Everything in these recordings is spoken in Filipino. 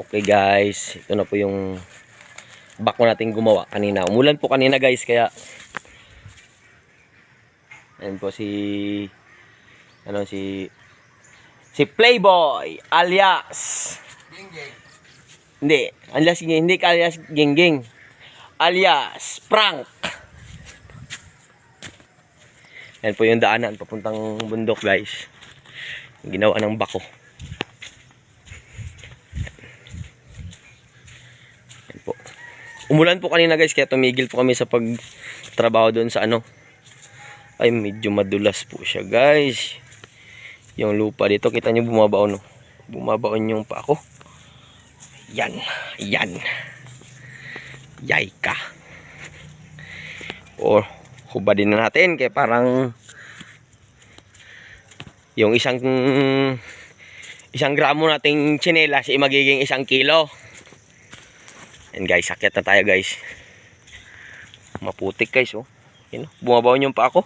Okay guys, ito na po yung bako natin gumawa kanina. Umulan po kanina guys, kaya ayan po si Playboy alias Gingging. hindi alias Gingging, alias Prank. Ayan po yung daanan papuntang bundok guys, yung ginawa ng bako. Ayan po. Umulan po kanina guys, kaya tumigil po kami sa pagtrabaho doon sa ay medyo madulas po siya guys. Yung lupa dito, kita nyo bumabaon, no? Bumabaon yung pa ako. Yan. Yayka. O, hubadin na natin, kaya parang yung isang gramo nating tsinelas ay magiging 1 kilo. Yan guys, sakit na tayo guys. Maputik guys, oh. Yan, bumabaon yung pa ako.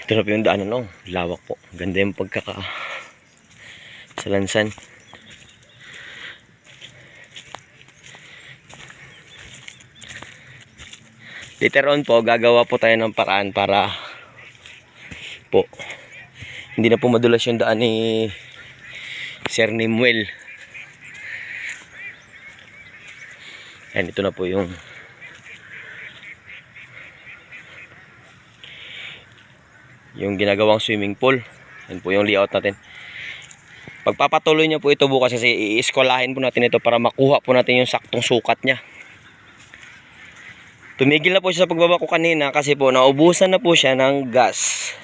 Ito na po yung daanan, no? Lawak po. Ganda yung salansan. Later on po, gagawa po tayo ng paraan para po hindi na po madulas yung daan ni Sir Nimuel. Yan, ito na po yung ginagawang swimming pool. Yan po yung layout natin. Pagpapatuloy niya po ito bukas kasi iiskolahin po natin ito para makuha po natin yung saktong sukat niya. Tumigil na po siya sa pagbaba ko kanina kasi po naubusan na po siya ng gas.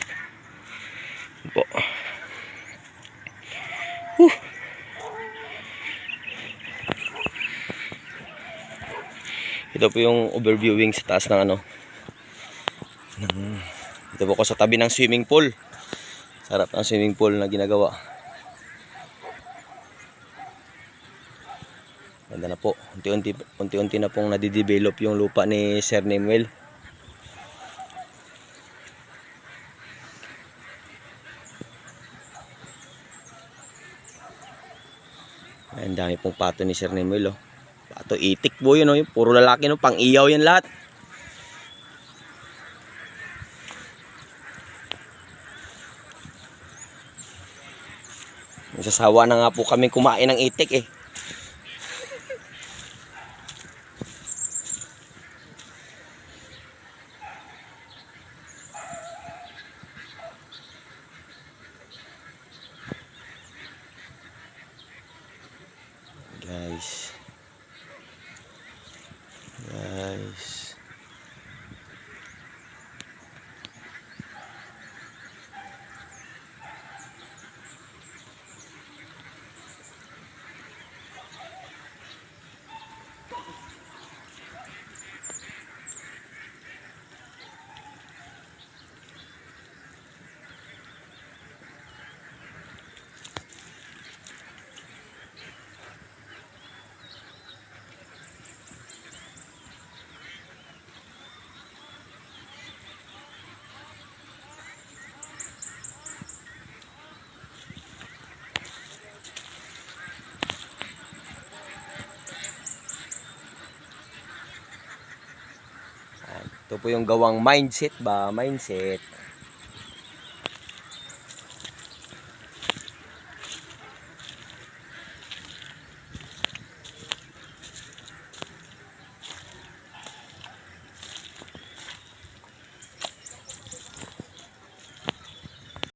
Po. Ito po yung overviewing sa taas ng ito po ko sa tabi ng swimming pool. Sarap ng swimming pool na ginagawa. Ganda na po. Unti-unti na pong nadidevelop yung lupa ni Sir Nimuel. Ang dami pong pato ni Sir Nimuel, oh. Pato itik po yun, oh. Puro lalaki, no? Pang iyaw yan lahat. Nasasawa na nga po kami kumain ng itik, eh. Guys. Ito po yung gawang mindset ba? Mindset.